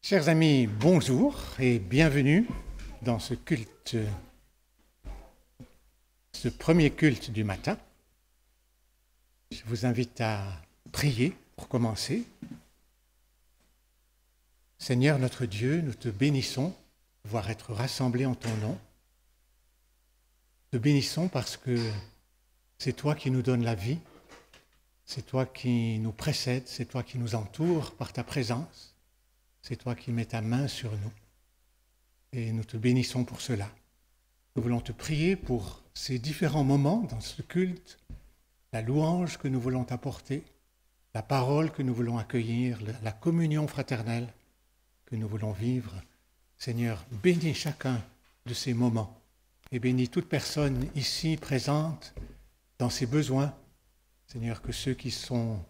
Chers amis, bonjour et bienvenue dans ce culte, ce premier culte du matin. Je vous invite à prier pour commencer. Seigneur notre Dieu, nous te bénissons de pouvoir être rassemblés en ton nom. Te bénissons parce que c'est toi qui nous donnes la vie, c'est toi qui nous précèdes, c'est toi qui nous entoures par ta présence. C'est toi qui mets ta main sur nous et nous te bénissons pour cela. Nous voulons te prier pour ces différents moments dans ce culte, la louange que nous voulons t'apporter, la parole que nous voulons accueillir, la communion fraternelle que nous voulons vivre. Seigneur, bénis chacun de ces moments et bénis toute personne ici présente dans ses besoins. Seigneur, que ceux qui sont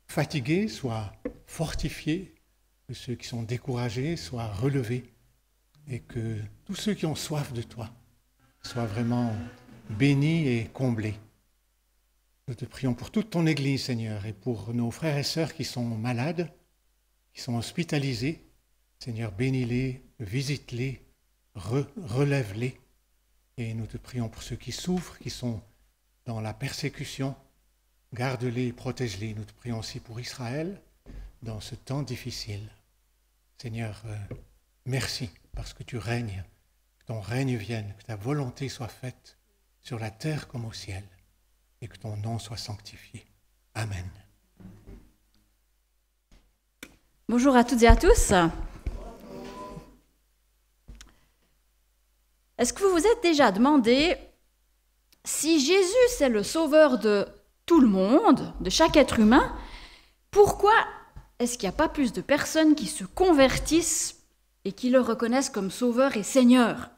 fatigués soient fortifiés, que ceux qui sont découragés soient relevés et que tous ceux qui ont soif de toi soient vraiment bénis et comblés. Nous te prions pour toute ton Église, Seigneur, et pour nos frères et sœurs qui sont malades, qui sont hospitalisés. Seigneur, bénis-les, visite-les, relève-les. Et nous te prions pour ceux qui souffrent, qui sont dans la persécution. Garde-les et protège-les. Nous te prions aussi pour Israël dans ce temps difficile. Seigneur, merci parce que tu règnes, que ton règne vienne, que ta volonté soit faite sur la terre comme au ciel et que ton nom soit sanctifié. Amen. Bonjour à toutes et à tous. Est-ce que vous vous êtes déjà demandé si Jésus c'est le sauveur de tout le monde, de chaque être humain, pourquoi est-ce qu'il n'y a pas plus de personnes qui se convertissent et qui le reconnaissent comme sauveur et seigneur?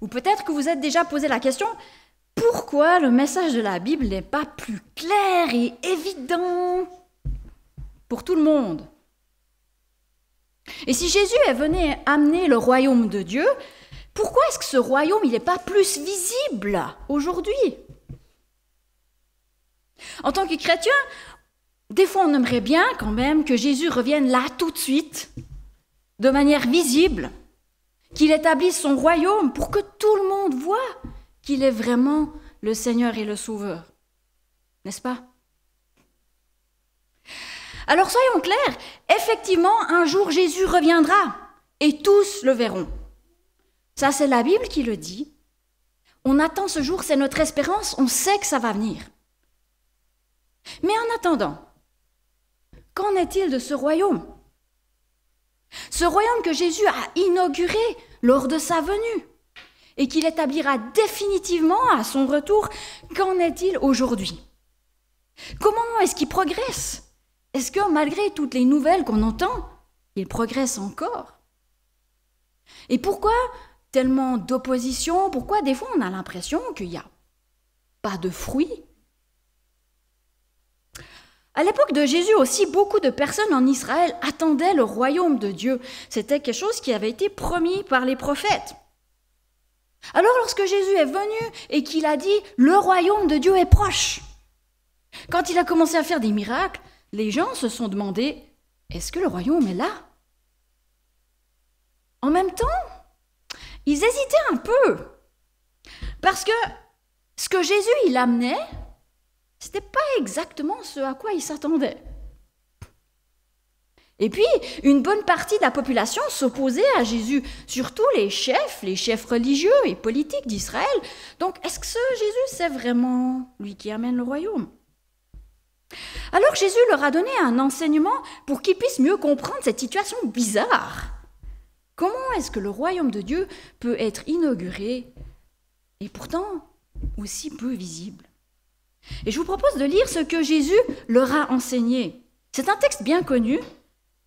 Ou peut-être que vous êtes déjà posé la question, pourquoi le message de la Bible n'est pas plus clair et évident pour tout le monde? Et si Jésus est venu amener le royaume de Dieu, pourquoi est-ce que ce royaume n'est pas plus visible aujourd'hui? En tant que chrétien, des fois, on aimerait bien quand même que Jésus revienne là tout de suite, de manière visible, qu'il établisse son royaume pour que tout le monde voit qu'il est vraiment le Seigneur et le Sauveur. N'est-ce pas? Alors soyons clairs, effectivement, un jour Jésus reviendra et tous le verront. Ça, c'est la Bible qui le dit. On attend ce jour, c'est notre espérance, on sait que ça va venir. Mais en attendant, qu'en est-il de ce royaume? Ce royaume que Jésus a inauguré lors de sa venue et qu'il établira définitivement à son retour, qu'en est-il aujourd'hui? Comment est-ce qu'il progresse? Est-ce que malgré toutes les nouvelles qu'on entend, il progresse encore? Et pourquoi tellement d'opposition? Pourquoi des fois on a l'impression qu'il n'y a pas de fruits? À l'époque de Jésus aussi, beaucoup de personnes en Israël attendaient le royaume de Dieu. C'était quelque chose qui avait été promis par les prophètes. Alors lorsque Jésus est venu et qu'il a dit « Le royaume de Dieu est proche », quand il a commencé à faire des miracles, les gens se sont demandé « Est-ce que le royaume est là ?» En même temps, ils hésitaient un peu, parce que ce que Jésus il amenait, ce n'était pas exactement ce à quoi ils s'attendaient. Et puis, une bonne partie de la population s'opposait à Jésus, surtout les chefs religieux et politiques d'Israël. Donc, est-ce que ce Jésus, c'est vraiment lui qui amène le royaume? Alors Jésus leur a donné un enseignement pour qu'ils puissent mieux comprendre cette situation bizarre. Comment est-ce que le royaume de Dieu peut être inauguré et pourtant aussi peu visible? Et je vous propose de lire ce que Jésus leur a enseigné. C'est un texte bien connu,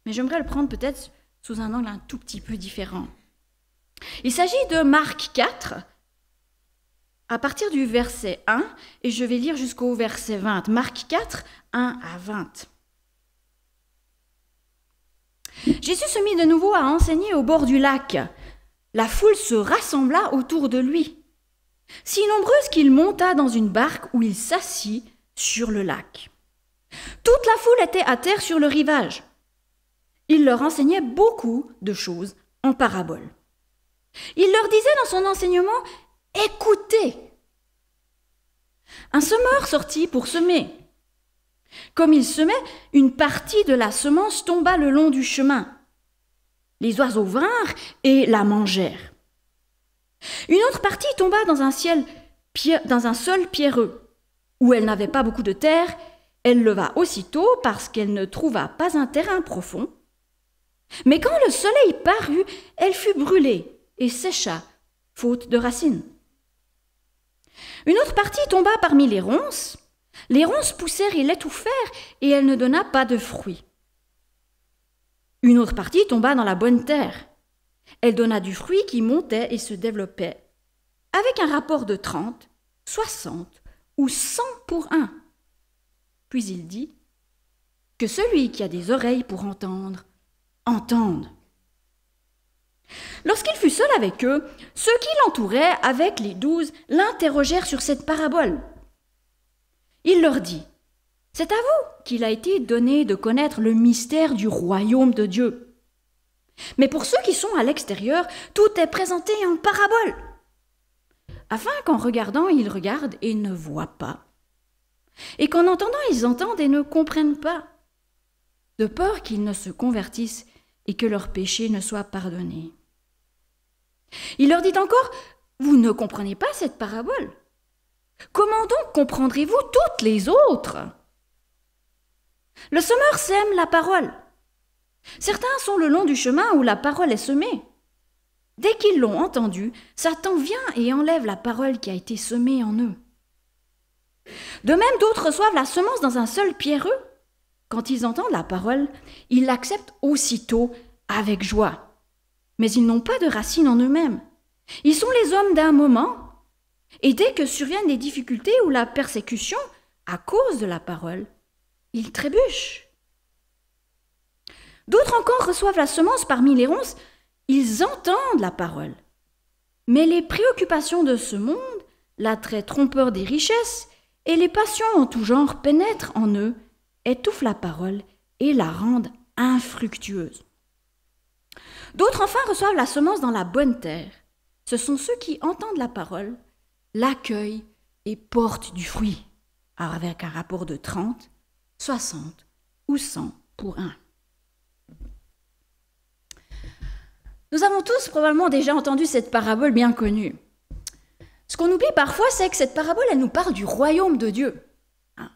mais j'aimerais le prendre peut-être sous un angle un tout petit peu différent. Il s'agit de Marc 4, à partir du verset 1, et je vais lire jusqu'au verset 20. Marc 4, 1 à 20. Jésus se mit de nouveau à enseigner au bord du lac. La foule se rassembla autour de lui, si nombreuse qu'il monta dans une barque où il s'assit sur le lac. Toute la foule était à terre sur le rivage. il leur enseignait beaucoup de choses en paraboles. Il leur disait dans son enseignement, « Écoutez !» Un semeur sortit pour semer. Comme il semait, une partie de la semence tomba le long du chemin. Les oiseaux vinrent et la mangèrent. Une autre partie tomba dans un sol pierreux, où elle n'avait pas beaucoup de terre. Elle leva aussitôt parce qu'elle ne trouva pas un terrain profond. Mais quand le soleil parut, elle fut brûlée et sécha, faute de racines. Une autre partie tomba parmi les ronces. Les ronces poussèrent et l'étouffèrent, et elle ne donna pas de fruits. Une autre partie tomba dans la bonne terre. Elle donna du fruit qui montait et se développait, avec un rapport de 30, 60 ou 100 pour 1. Puis il dit, « Que celui qui a des oreilles pour entendre, entende. » Lorsqu'il fut seul avec eux, ceux qui l'entouraient avec les 12 l'interrogèrent sur cette parabole. Il leur dit, « C'est à vous qu'il a été donné de connaître le mystère du royaume de Dieu. Mais pour ceux qui sont à l'extérieur, tout est présenté en parabole, afin qu'en regardant, ils regardent et ne voient pas, et qu'en entendant, ils entendent et ne comprennent pas, de peur qu'ils ne se convertissent et que leurs péchés ne soient pardonnés. » Il leur dit encore, « Vous ne comprenez pas cette parabole. Comment donc comprendrez-vous toutes les autres? Le semeur sème la parole. Certains sont le long du chemin où la parole est semée. Dès qu'ils l'ont entendue, Satan vient et enlève la parole qui a été semée en eux. De même, d'autres reçoivent la semence dans un sol pierreux. Quand ils entendent la parole, ils l'acceptent aussitôt avec joie. Mais ils n'ont pas de racines en eux-mêmes. Ils sont les hommes d'un moment. Et dès que surviennent des difficultés ou la persécution, à cause de la parole, ils trébuchent. D'autres encore reçoivent la semence parmi les ronces. Ils entendent la parole. Mais les préoccupations de ce monde, l'attrait trompeur des richesses et les passions en tout genre pénètrent en eux, étouffent la parole et la rendent infructueuse. D'autres enfin reçoivent la semence dans la bonne terre. Ce sont ceux qui entendent la parole, l'accueillent et portent du fruit, avec un rapport de 30, 60 ou 100 pour 1. Nous avons tous probablement déjà entendu cette parabole bien connue. Ce qu'on oublie parfois, c'est que cette parabole, elle nous parle du royaume de Dieu.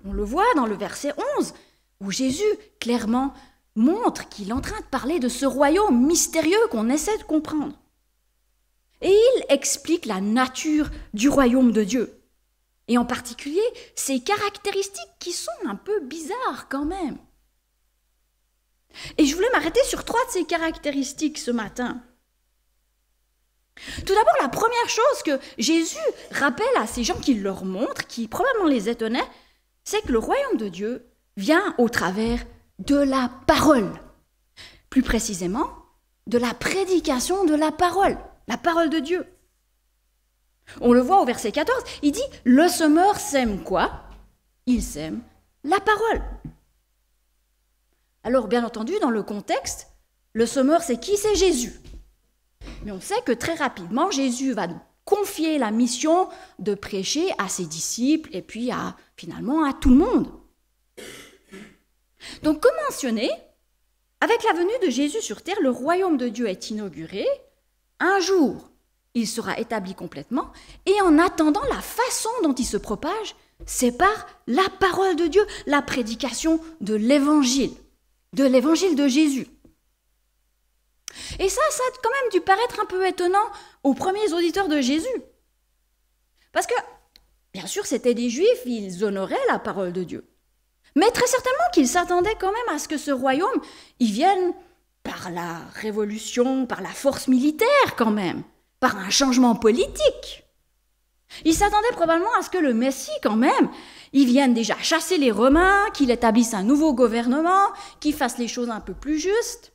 On le voit dans le verset 11, où Jésus clairement montre qu'il est en train de parler de ce royaume mystérieux qu'on essaie de comprendre. Et il explique la nature du royaume de Dieu, et en particulier ses caractéristiques qui sont un peu bizarres quand même. Et je voulais m'arrêter sur 3 de ces caractéristiques ce matin. Tout d'abord, la première chose que Jésus rappelle à ces gens qu'il leur montre, qui probablement les étonnait, c'est que le royaume de Dieu vient au travers de la parole. Plus précisément, de la prédication de la parole de Dieu. On le voit au verset 14, il dit « Le semeur sème quoi? Il sème la parole. » Alors, bien entendu, dans le contexte, le semeur, c'est qui? C'est Jésus. Mais on sait que très rapidement, Jésus va confier la mission de prêcher à ses disciples et puis finalement à tout le monde. Donc, comme mentionné, avec la venue de Jésus sur terre, le royaume de Dieu est inauguré. Un jour, il sera établi complètement, et en attendant, la façon dont il se propage, c'est par la parole de Dieu, la prédication de l'évangile de Jésus. Et ça a quand même dû paraître un peu étonnant aux premiers auditeurs de Jésus. Parce que, bien sûr, c'étaient des Juifs, ils honoraient la parole de Dieu. Mais très certainement qu'ils s'attendaient quand même à ce que ce royaume, il vienne par la révolution, par la force militaire quand même, par un changement politique. Ils s'attendaient probablement à ce que le Messie quand même, il vienne déjà chasser les Romains, qu'il établisse un nouveau gouvernement, qu'il fasse les choses un peu plus justes.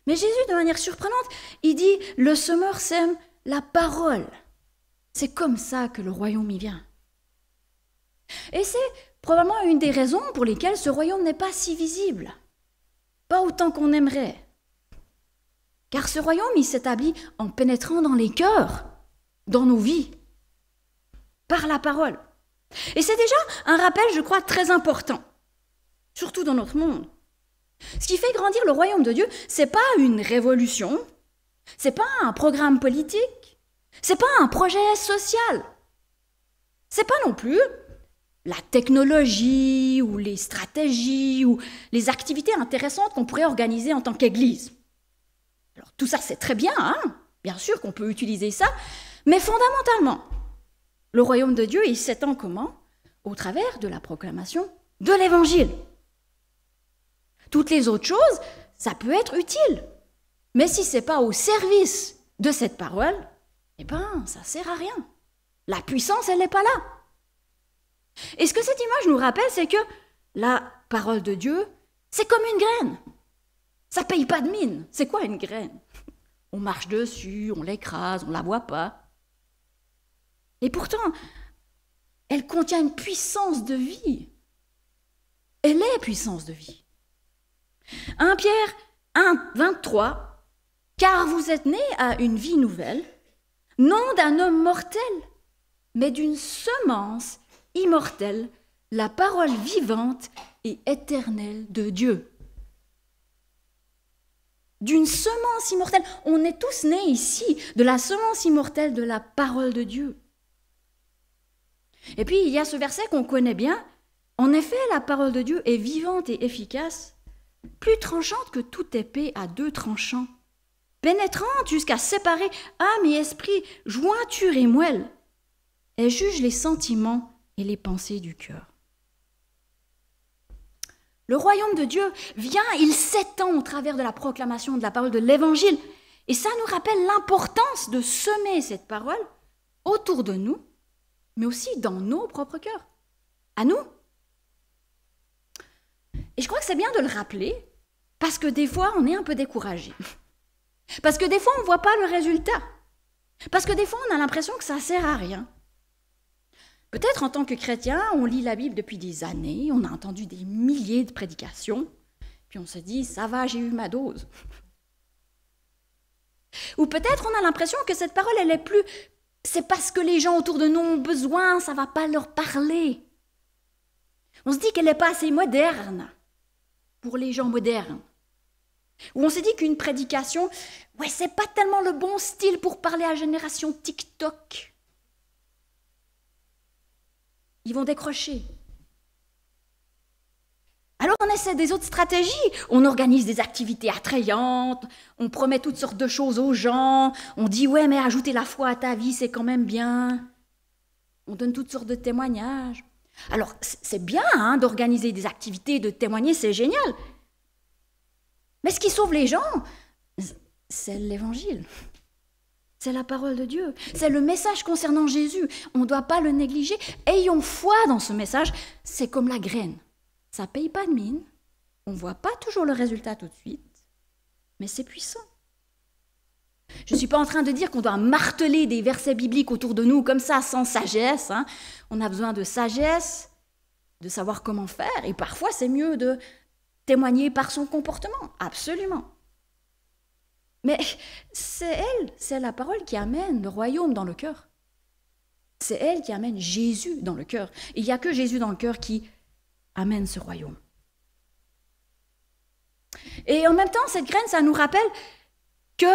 Mais Jésus, de manière surprenante, il dit « Le semeur sème la parole ». C'est comme ça que le royaume y vient. Et c'est probablement une des raisons pour lesquelles ce royaume n'est pas si visible. pas autant qu'on aimerait. Car ce royaume, il s'établit en pénétrant dans les cœurs, dans nos vies, par la parole. Et c'est déjà un rappel, je crois, très important, surtout dans notre monde. Ce qui fait grandir le royaume de Dieu, c'est pas une révolution, c'est pas un programme politique, c'est pas un projet social, c'est pas non plus la technologie ou les stratégies ou les activités intéressantes qu'on pourrait organiser en tant qu'Église. Alors tout ça c'est très bien, hein, bien sûr qu'on peut utiliser ça, mais fondamentalement, le royaume de Dieu, il s'étend comment? Au travers de la proclamation de l'Évangile. Toutes les autres choses, ça peut être utile. Mais si ce n'est pas au service de cette parole, eh bien, ça ne sert à rien. La puissance, elle n'est pas là. Et ce que cette image nous rappelle, c'est que la parole de Dieu, c'est comme une graine. Ça ne paye pas de mine. C'est quoi une graine? On marche dessus, on l'écrase, on ne la voit pas. Et pourtant, elle contient une puissance de vie. Elle est puissance de vie. 1 Pierre 1, 23, « Car vous êtes nés à une vie nouvelle, non d'un homme mortel, mais d'une semence immortelle, la parole vivante et éternelle de Dieu. » D'une semence immortelle. On est tous nés ici de la semence immortelle de la parole de Dieu. Et puis, il y a ce verset qu'on connaît bien. En effet, la parole de Dieu est vivante et efficace, plus tranchante que toute épée à 2 tranchants, pénétrante jusqu'à séparer âme et esprit, jointure et moelle. Elle juge les sentiments et les pensées du cœur. Le royaume de Dieu vient, il s'étend au travers de la proclamation de la parole de l'Évangile. Et ça nous rappelle l'importance de semer cette parole autour de nous, mais aussi dans nos propres cœurs, à nous. Et je crois que c'est bien de le rappeler, parce que des fois, on est un peu découragé. Parce que des fois, on ne voit pas le résultat. Parce que des fois, on a l'impression que ça ne sert à rien. Peut-être en tant que chrétien, on lit la Bible depuis des années, on a entendu des milliers de prédications, puis on se dit, ça va, j'ai eu ma dose. Ou peut-être on a l'impression que cette parole, elle est plus... C'est parce que les gens autour de nous ont besoin, ça ne va pas leur parler. On se dit qu'elle n'est pas assez moderne pour les gens modernes. Ou on se dit qu'une prédication, ouais, c'est pas tellement le bon style pour parler à la génération TikTok. Ils vont décrocher. Alors on essaie des autres stratégies. On organise des activités attrayantes, on promet toutes sortes de choses aux gens, on dit ouais mais ajouter la foi à ta vie c'est quand même bien. On donne toutes sortes de témoignages. Alors c'est bien hein, d'organiser des activités, de témoigner, c'est génial. Mais ce qui sauve les gens, c'est l'Évangile. C'est la parole de Dieu. C'est le message concernant Jésus. On ne doit pas le négliger. Ayons foi dans ce message. C'est comme la graine. Ça ne paye pas de mine. On ne voit pas toujours le résultat tout de suite. Mais c'est puissant. Je ne suis pas en train de dire qu'on doit marteler des versets bibliques autour de nous comme ça, sans sagesse. Hein. On a besoin de sagesse, de savoir comment faire. Et parfois, c'est mieux de témoigner par son comportement. Absolument. Mais c'est elle, c'est la parole qui amène le royaume dans le cœur. C'est elle qui amène Jésus dans le cœur. Il n'y a que Jésus dans le cœur qui amène ce royaume. Et en même temps, cette graine, ça nous rappelle que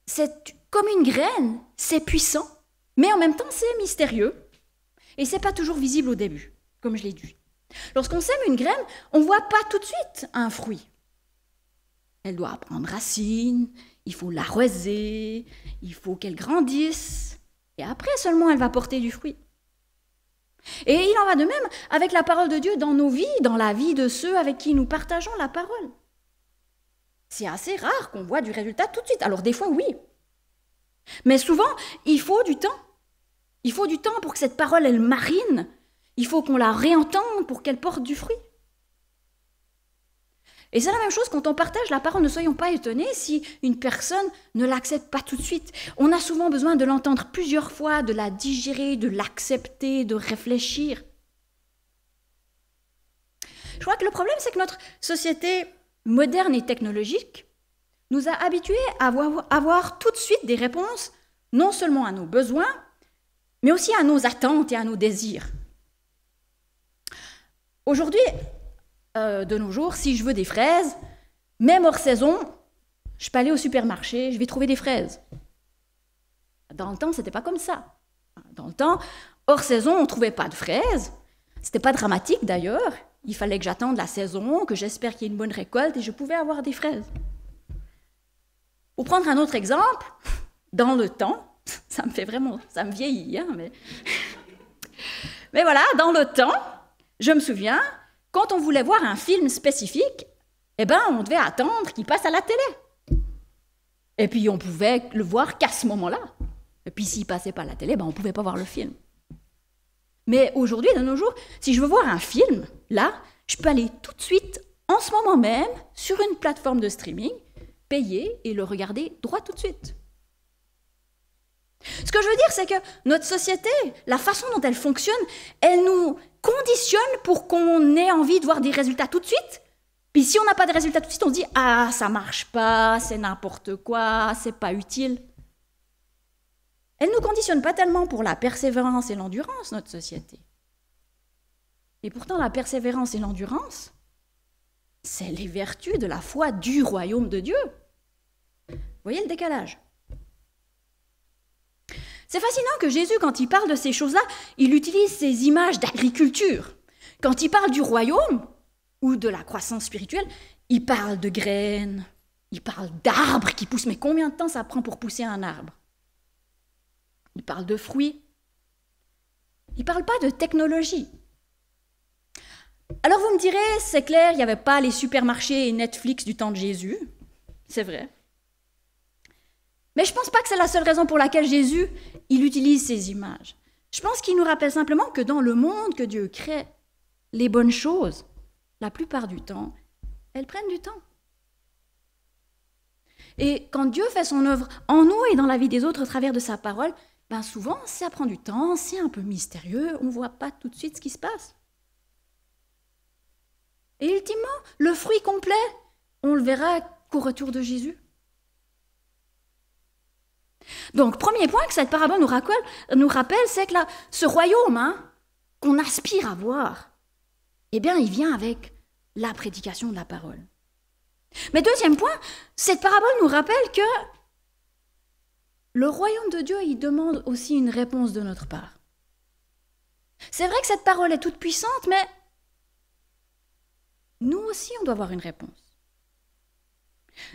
c'est comme une graine, c'est puissant, mais en même temps, c'est mystérieux. Et ce n'est pas toujours visible au début, comme je l'ai dit. Lorsqu'on sème une graine, on ne voit pas tout de suite un fruit. Elle doit prendre racine, il faut l'arroser, il faut qu'elle grandisse, et après seulement elle va porter du fruit. Et il en va de même avec la parole de Dieu dans nos vies, dans la vie de ceux avec qui nous partageons la parole. C'est assez rare qu'on voit du résultat tout de suite. Alors des fois, oui. Mais souvent, il faut du temps. Il faut du temps pour que cette parole, elle marine. Il faut qu'on la réentende pour qu'elle porte du fruit. Et c'est la même chose quand on partage la parole. Ne soyons pas étonnés si une personne ne l'accepte pas tout de suite. On a souvent besoin de l'entendre plusieurs fois, de la digérer, de l'accepter, de réfléchir. crois que le problème, c'est que notre société moderne et technologique nous a habitués à avoir tout de suite des réponses, non seulement à nos besoins, mais aussi à nos attentes et à nos désirs. Aujourd'hui, de nos jours, si je veux des fraises, même hors saison, je peux aller au supermarché, je vais trouver des fraises. Dans le temps, ce n'était pas comme ça. Dans le temps, hors saison, on ne trouvait pas de fraises. Ce n'était pas dramatique d'ailleurs. Il fallait que j'attende la saison, que j'espère qu'il y ait une bonne récolte et je pouvais avoir des fraises. Pour prendre un autre exemple, dans le temps, ça me vieillit, hein, mais voilà, dans le temps, je me souviens, quand on voulait voir un film spécifique, on devait attendre qu'il passe à la télé. Et puis on pouvait le voir qu'à ce moment-là. Et puis s'il passait pas à la télé, on ne pouvait pas voir le film. Mais aujourd'hui, de nos jours, si je veux voir un film, là, je peux aller tout de suite, en ce moment même, sur une plateforme de streaming, payer et le regarder droit tout de suite. Ce que je veux dire, c'est que notre société, la façon dont elle fonctionne, elle nous conditionne pour qu'on ait envie de voir des résultats tout de suite. Puis si on n'a pas de résultats tout de suite, on se dit « Ah, ça marche pas, c'est n'importe quoi, c'est pas utile ». Elle ne nous conditionne pas tellement pour la persévérance et l'endurance, notre société. Et pourtant, la persévérance et l'endurance, c'est les vertus de la foi du royaume de Dieu. Vous voyez le décalage? C'est fascinant que Jésus, quand il parle de ces choses-là, il utilise ces images d'agriculture. Quand il parle du royaume ou de la croissance spirituelle, il parle de graines, il parle d'arbres qui poussent. Mais combien de temps ça prend pour pousser un arbre? Il parle de fruits. Il ne parle pas de technologie. Alors vous me direz, c'est clair, il n'y avait pas les supermarchés et Netflix du temps de Jésus. C'est vrai. Mais je ne pense pas que c'est la seule raison pour laquelle Jésus, il utilise ces images. Je pense qu'il nous rappelle simplement que dans le monde que Dieu crée, les bonnes choses, la plupart du temps, elles prennent du temps. Et quand Dieu fait son œuvre en nous et dans la vie des autres au travers de sa parole, souvent, ça prend du temps, c'est un peu mystérieux, on ne voit pas tout de suite ce qui se passe. Et ultimement, le fruit complet, on le verra qu'au retour de Jésus. Donc, premier point que cette parabole nous rappelle, c'est que ce royaume qu'on aspire à voir, il vient avec la prédication de la parole. Mais deuxième point, cette parabole nous rappelle que le royaume de Dieu, il demande aussi une réponse de notre part. C'est vrai que cette parole est toute puissante, mais nous aussi, on doit avoir une réponse.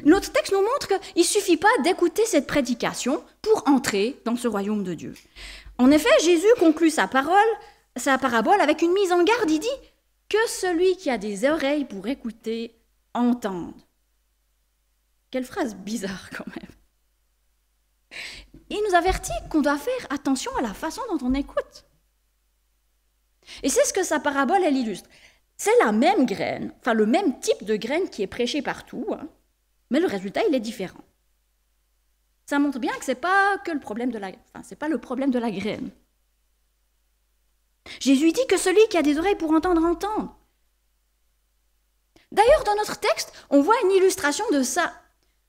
Notre texte nous montre qu'il ne suffit pas d'écouter cette prédication pour entrer dans ce royaume de Dieu. En effet, Jésus conclut sa parabole avec une mise en garde. Il dit que celui qui a des oreilles pour écouter, entende. Quelle phrase bizarre quand même. Il nous avertit qu'on doit faire attention à la façon dont on écoute. Et c'est ce que sa parabole, elle illustre. C'est la même graine, le même type de graine qui est prêché partout, mais le résultat, il est différent. Ça montre bien que ce n'est pas le problème de la graine. Jésus dit que celui qui a des oreilles pour entendre, entende. D'ailleurs, dans notre texte, on voit une illustration de ça.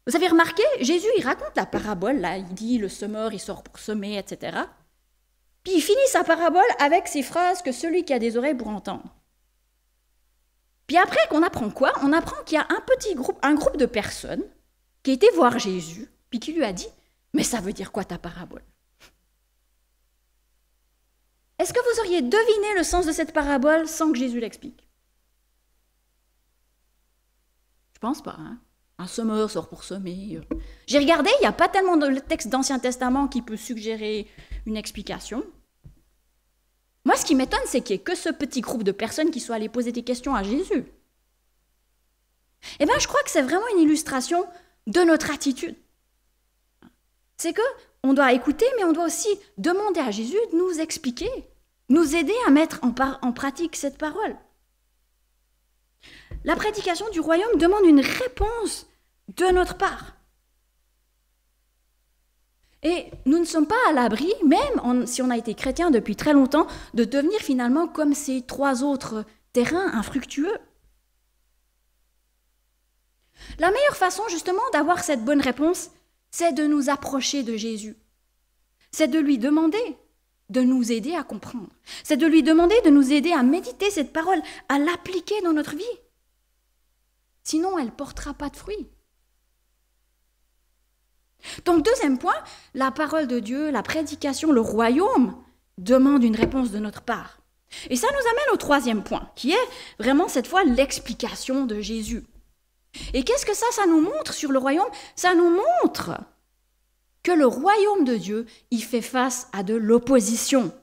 Vous avez remarqué, Jésus, il raconte la parabole, là, il dit le semeur, il sort pour semer, etc. Puis il finit sa parabole avec ces phrases que celui qui a des oreilles pour entendre. Puis après, qu'on apprend quoi? On apprend qu'il y a un groupe de personnes qui étaient voir Jésus, puis qui lui a dit « Mais ça veut dire quoi ta parabole ?» Est-ce que vous auriez deviné le sens de cette parabole sans que Jésus l'explique? Je pense pas, Un semeur sort pour semer. J'ai regardé, il n'y a pas tellement de texte d'Ancien Testament qui peut suggérer une explication. Moi, ce qui m'étonne, c'est qu'il n'y ait que ce petit groupe de personnes qui soient allées poser des questions à Jésus. Je crois que c'est vraiment une illustration de notre attitude. C'est qu'on doit écouter, mais on doit aussi demander à Jésus de nous expliquer, nous aider à mettre en pratique cette parole. La prédication du royaume demande une réponse de notre part. Et nous ne sommes pas à l'abri, même si on a été chrétien depuis très longtemps, de devenir finalement comme ces 3 autres terrains infructueux. La meilleure façon justement d'avoir cette bonne réponse, c'est de nous approcher de Jésus. C'est de lui demander de nous aider à comprendre. C'est de lui demander de nous aider à méditer cette parole, à l'appliquer dans notre vie. Sinon, elle ne portera pas de fruits. Donc, deuxième point, la parole de Dieu, la prédication, le royaume demande une réponse de notre part. Et ça nous amène au troisième point, qui est vraiment cette fois l'explication de Jésus. Et qu'est-ce que ça nous montre sur le royaume? Ça nous montre que le royaume de Dieu, il fait face à de l'opposition.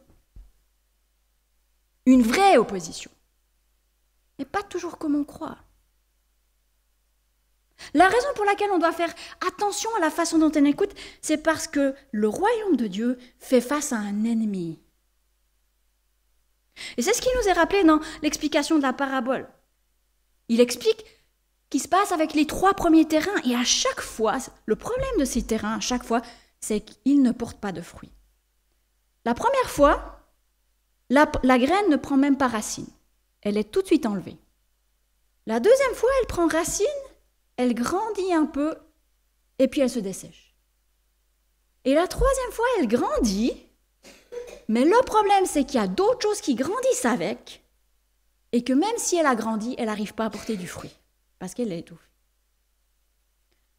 Une vraie opposition. Mais pas toujours comme on croit. La raison pour laquelle on doit faire attention à la façon dont on écoute, c'est parce que le royaume de Dieu fait face à un ennemi. Et c'est ce qui nous est rappelé dans l'explication de la parabole. Il explique ce qui se passe avec les 3 premiers terrains. Et à chaque fois, le problème de ces terrains, à chaque fois, c'est qu'ils ne portent pas de fruits. La première fois, la graine ne prend même pas racine. Elle est tout de suite enlevée. La deuxième fois, elle prend racine, elle grandit un peu, et puis elle se dessèche. Et la troisième fois, elle grandit, mais le problème, c'est qu'il y a d'autres choses qui grandissent avec, et que même si elle a grandi, elle n'arrive pas à porter du fruit, parce qu'elle est étouffée.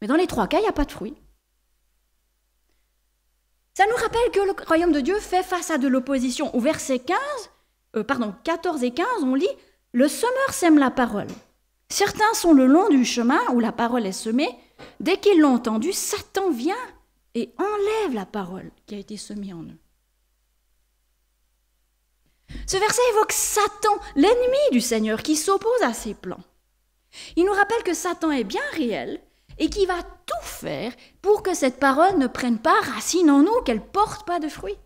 Mais dans les 3 cas, il n'y a pas de fruit. Ça nous rappelle que le royaume de Dieu fait face à de l'opposition. Au verset 14 et 15, on lit « Le semeur sème la parole. Certains sont le long du chemin où la parole est semée. Dès qu'ils l'ont entendue, Satan vient et enlève la parole qui a été semée en eux. » Ce verset évoque Satan, l'ennemi du Seigneur, qui s'oppose à ses plans. Il nous rappelle que Satan est bien réel et qu'il va tout faire pour que cette parole ne prenne pas racine en nous, qu'elle ne porte pas de fruits.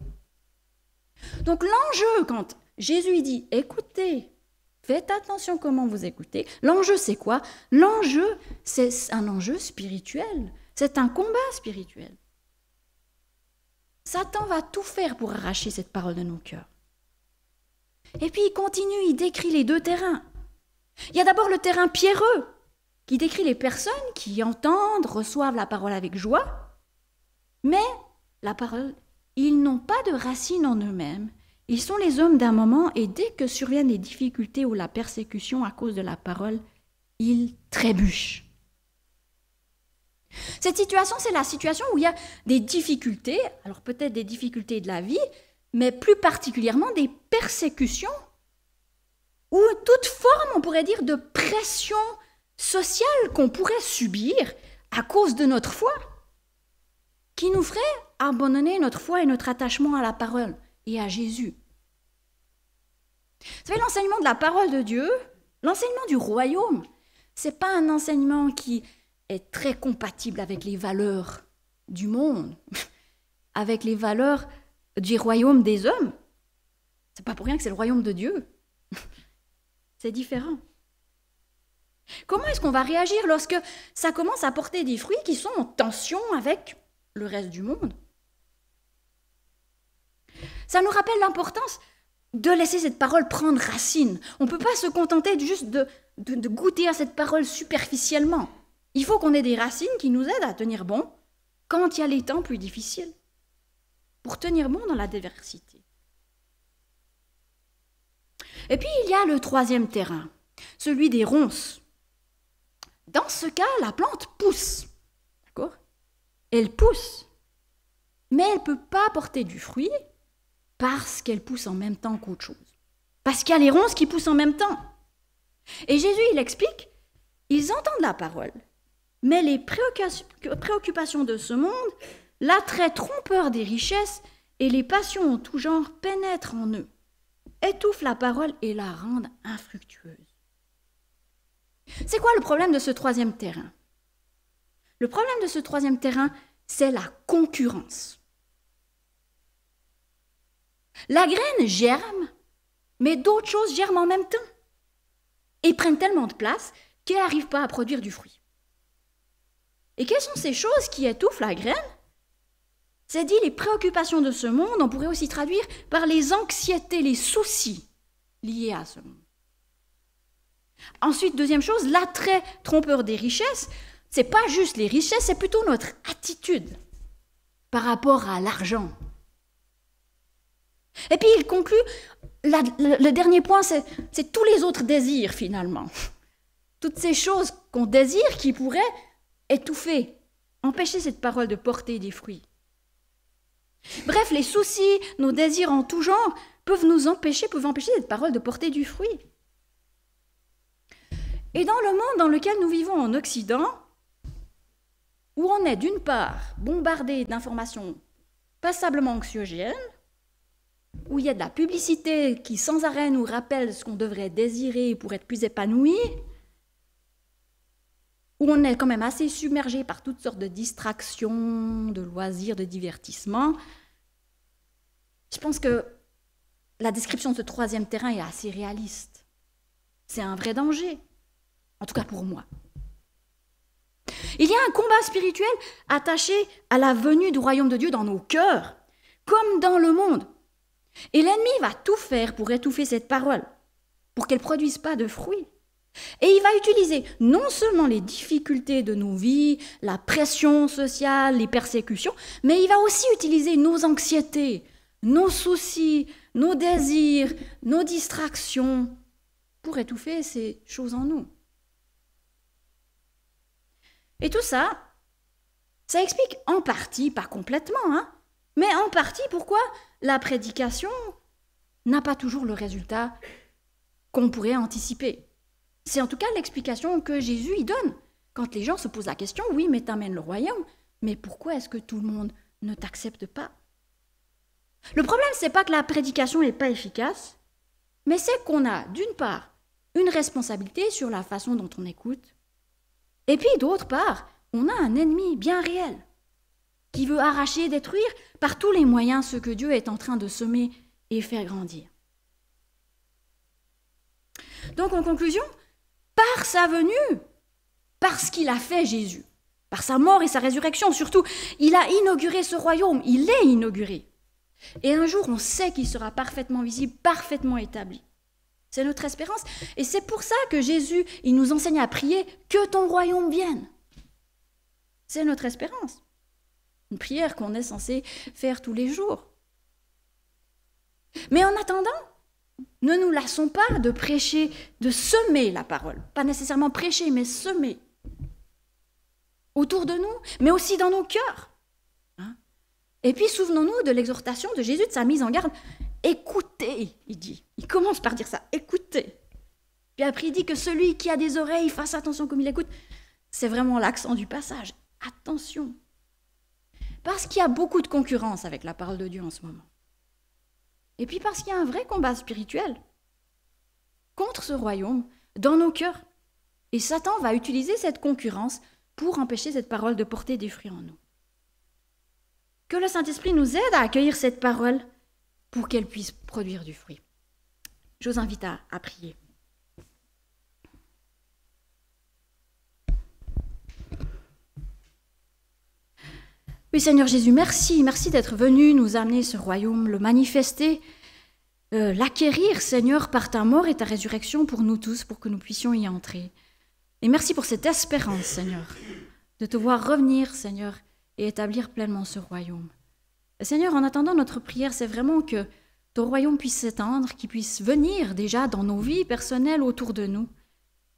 Donc l'enjeu, quand Jésus dit « Écoutez, faites attention comment vous écoutez », l'enjeu c'est quoi? L'enjeu, c'est un enjeu spirituel, c'est un combat spirituel. Satan va tout faire pour arracher cette parole de nos cœurs. Et puis il continue, il décrit les 2 terrains. Il y a d'abord le terrain pierreux, qui décrit les personnes qui entendent, reçoivent la parole avec joie, mais la parole, ils n'ont pas de racine en eux-mêmes. Ils sont les hommes d'un moment et dès que surviennent les difficultés ou la persécution à cause de la parole, ils trébuchent. Cette situation, c'est la situation où il y a des difficultés, alors peut-être des difficultés de la vie, mais plus particulièrement des persécutions ou toute forme, on pourrait dire, de pression sociale qu'on pourrait subir à cause de notre foi, qui nous ferait abandonner notre foi et notre attachement à la parole et à Jésus. Vous savez, l'enseignement de la parole de Dieu, l'enseignement du royaume, ce n'est pas un enseignement qui est très compatible avec les valeurs du monde, avec les valeurs du royaume des hommes. C'est pas pour rien que c'est le royaume de Dieu. C'est différent. Comment est-ce qu'on va réagir lorsque ça commence à porter des fruits qui sont en tension avec le reste du monde? Ça nous rappelle l'importance de laisser cette parole prendre racine. On ne peut pas se contenter juste de goûter à cette parole superficiellement. Il faut qu'on ait des racines qui nous aident à tenir bon quand il y a les temps plus difficiles, pour tenir bon dans la diversité. Et puis il y a le 3e terrain, celui des ronces. Dans ce cas, la plante pousse, d'accord? Elle pousse, mais elle ne peut pas porter du fruit parce qu'elle pousse en même temps qu'autre chose. Parce qu'il y a les ronces qui poussent en même temps. Et Jésus, il explique, ils entendent la parole, mais les préoccupations de ce monde, l'attrait trompeur des richesses et les passions en tout genre pénètrent en eux, étouffent la parole et la rendent infructueuse. C'est quoi le problème de ce 3e terrain? Le problème de ce 3e terrain, c'est la concurrence. La graine germe, mais d'autres choses germent en même temps et prennent tellement de place qu'elle n'arrive pas à produire du fruit. Et quelles sont ces choses qui étouffent la graine? C'est dit les préoccupations de ce monde, on pourrait aussi traduire par les anxiétés, les soucis liés à ce monde. Ensuite, deuxième chose, l'attrait trompeur des richesses. c'est pas juste les richesses, c'est plutôt notre attitude par rapport à l'argent. Et puis il conclut, le dernier point, c'est tous les autres désirs finalement. Toutes ces choses qu'on désire qui pourraient étouffer, empêcher cette parole de porter des fruits. Bref, les soucis, nos désirs en tout genre peuvent empêcher cette parole de porter du fruit. Et dans le monde dans lequel nous vivons en Occident, où on est d'une part bombardé d'informations passablement anxiogènes, où il y a de la publicité qui sans arrêt nous rappelle ce qu'on devrait désirer pour être plus épanoui, où on est quand même assez submergé par toutes sortes de distractions, de loisirs, de divertissements, je pense que la description de ce troisième terrain est assez réaliste. C'est un vrai danger, en tout cas pour moi. Il y a un combat spirituel attaché à la venue du royaume de Dieu dans nos cœurs, comme dans le monde. Et l'ennemi va tout faire pour étouffer cette parole, pour qu'elle ne produise pas de fruits. Et il va utiliser non seulement les difficultés de nos vies, la pression sociale, les persécutions, mais il va aussi utiliser nos anxiétés, nos soucis, nos désirs, nos distractions, pour étouffer ces choses en nous. Et tout ça, ça explique en partie, pas complètement, mais en partie pourquoi la prédication n'a pas toujours le résultat qu'on pourrait anticiper. C'est en tout cas l'explication que Jésus y donne. Quand les gens se posent la question, oui, mais t'amènes le royaume, mais pourquoi est-ce que tout le monde ne t'accepte pas? Le problème, c'est pas que la prédication n'est pas efficace, mais c'est qu'on a, d'une part, une responsabilité sur la façon dont on écoute, et puis d'autre part, on a un ennemi bien réel qui veut arracher, détruire par tous les moyens ce que Dieu est en train de semer et faire grandir. Donc en conclusion, par sa venue, par ce qu'il a fait Jésus, par sa mort et sa résurrection surtout, il a inauguré ce royaume, il est inauguré. Et un jour, on sait qu'il sera parfaitement visible, parfaitement établi. C'est notre espérance. Et c'est pour ça que Jésus, il nous enseigne à prier « Que ton royaume vienne ». C'est notre espérance. Une prière qu'on est censé faire tous les jours. Mais en attendant, ne nous lassons pas de prêcher, de semer la parole. Pas nécessairement prêcher, mais semer. Autour de nous, mais aussi dans nos cœurs. Et puis souvenons-nous de l'exhortation de Jésus, de sa mise en garde. Écoutez, il dit. Il commence par dire ça, écoutez. Puis après il dit que celui qui a des oreilles fasse attention comme il écoute. C'est vraiment l'accent du passage. Attention. Parce qu'il y a beaucoup de concurrence avec la parole de Dieu en ce moment. Et puis parce qu'il y a un vrai combat spirituel contre ce royaume dans nos cœurs. Et Satan va utiliser cette concurrence pour empêcher cette parole de porter des fruits en nous. Que le Saint-Esprit nous aide à accueillir cette parole pour qu'elle puisse produire du fruit. Je vous invite à prier. Oui, Seigneur Jésus, merci d'être venu nous amener ce royaume, le manifester, l'acquérir, Seigneur, par ta mort et ta résurrection pour nous tous, pour que nous puissions y entrer. Et merci pour cette espérance, Seigneur, de te voir revenir, Seigneur, et établir pleinement ce royaume. Et Seigneur, en attendant, notre prière, c'est vraiment que ton royaume puisse s'étendre, qu'il puisse venir déjà dans nos vies personnelles autour de nous.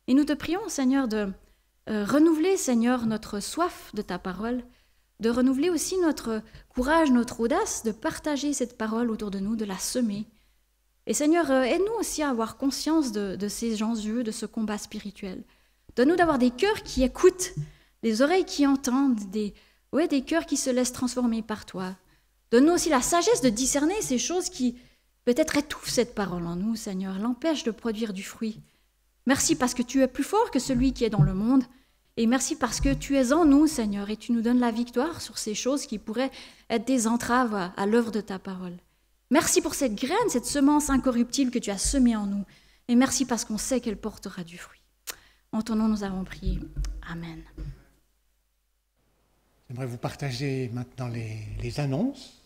Et nous te prions, Seigneur, de renouveler, Seigneur, notre soif de ta parole, de renouveler aussi notre courage, notre audace, de partager cette parole autour de nous, de la semer. Et Seigneur, aide-nous aussi à avoir conscience de ces enjeux, de ce combat spirituel. Donne-nous d'avoir des cœurs qui écoutent, des oreilles qui entendent, des cœurs qui se laissent transformer par toi. Donne-nous aussi la sagesse de discerner ces choses qui peut-être étouffent cette parole en nous, Seigneur, l'empêchent de produire du fruit. Merci parce que tu es plus fort que celui qui est dans le monde. Et merci parce que tu es en nous, Seigneur, et tu nous donnes la victoire sur ces choses qui pourraient être des entraves à l'œuvre de ta parole. Merci pour cette graine, cette semence incorruptible que tu as semée en nous. Et merci parce qu'on sait qu'elle portera du fruit. En ton nom, nous avons prié. Amen. J'aimerais vous partager maintenant les annonces.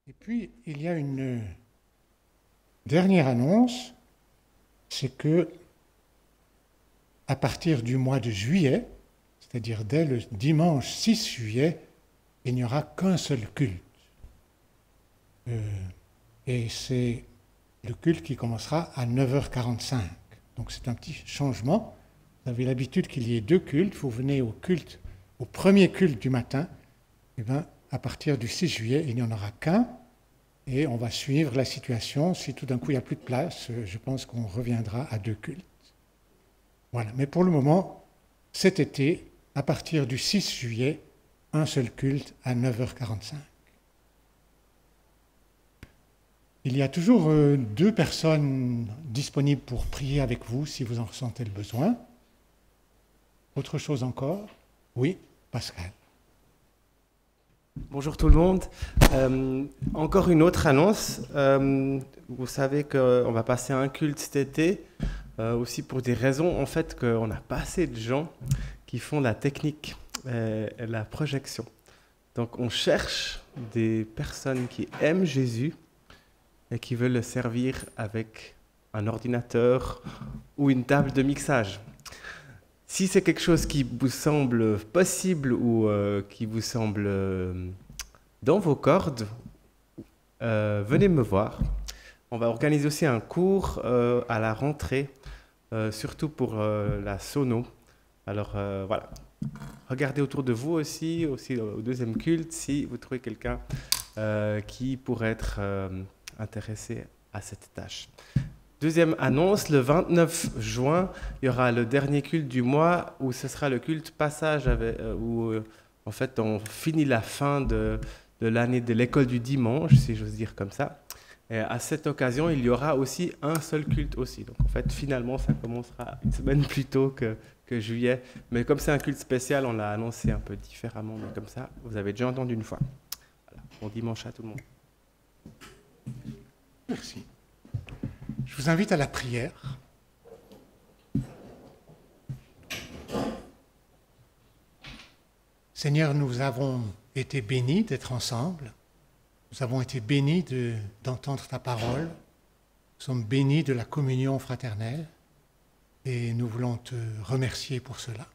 Et puis, il y a une dernière annonce, c'est que à partir du mois de juillet, c'est-à-dire dès le dimanche 6 juillet, il n'y aura qu'un seul culte. Et c'est le culte qui commencera à 9h45. Donc c'est un petit changement. Vous avez l'habitude qu'il y ait deux cultes. Vous venez au culte, au premier culte du matin. Et bien, à partir du 6 juillet, il n'y en aura qu'un. Et on va suivre la situation. Si tout d'un coup il n'y a plus de place, je pense qu'on reviendra à deux cultes. Voilà. Mais pour le moment, cet été, à partir du 6 juillet, un seul culte à 9h45. Il y a toujours deux personnes disponibles pour prier avec vous si vous en ressentez le besoin. Autre chose encore? Oui, Pascal. Bonjour tout le monde. Encore une autre annonce. Vous savez qu'on va passer un culte cet été, aussi pour des raisons en fait qu'on n'a pas assez de gens qui font la technique et la projection. Donc on cherche des personnes qui aiment Jésus et qui veulent le servir avec un ordinateur ou une table de mixage. Si c'est quelque chose qui vous semble possible ou qui vous semble dans vos cordes, venez me voir. On va organiser aussi un cours à la rentrée, surtout pour la sono. Alors voilà, regardez autour de vous aussi au deuxième culte, si vous trouvez quelqu'un qui pourrait être intéressé à cette tâche. Deuxième annonce, le 29 juin, il y aura le dernier culte du mois où ce sera le culte passage où en fait on finit la fin de l'année de l'école du dimanche, si j'ose dire comme ça. Et à cette occasion, il y aura aussi un seul culte aussi. Donc en fait, finalement, ça commencera une semaine plus tôt que juillet. Mais comme c'est un culte spécial, on l'a annoncé un peu différemment. Mais comme ça, vous avez déjà entendu une fois. Voilà. Bon dimanche à tout le monde. Merci. Je vous invite à la prière. Seigneur, nous avons été bénis d'être ensemble. Nous avons été bénis d'entendre ta parole. Nous sommes bénis de la communion fraternelle et nous voulons te remercier pour cela.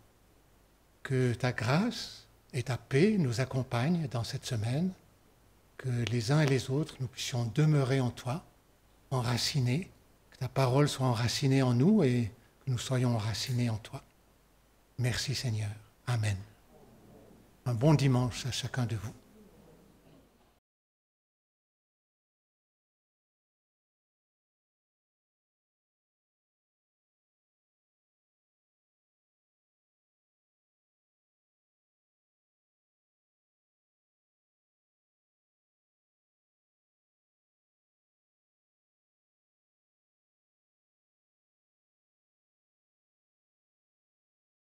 Que ta grâce et ta paix nous accompagnent dans cette semaine, que les uns et les autres, nous puissions demeurer en toi, enracinés, que ta parole soit enracinée en nous et que nous soyons enracinés en toi. Merci Seigneur. Amen. Un bon dimanche à chacun de vous.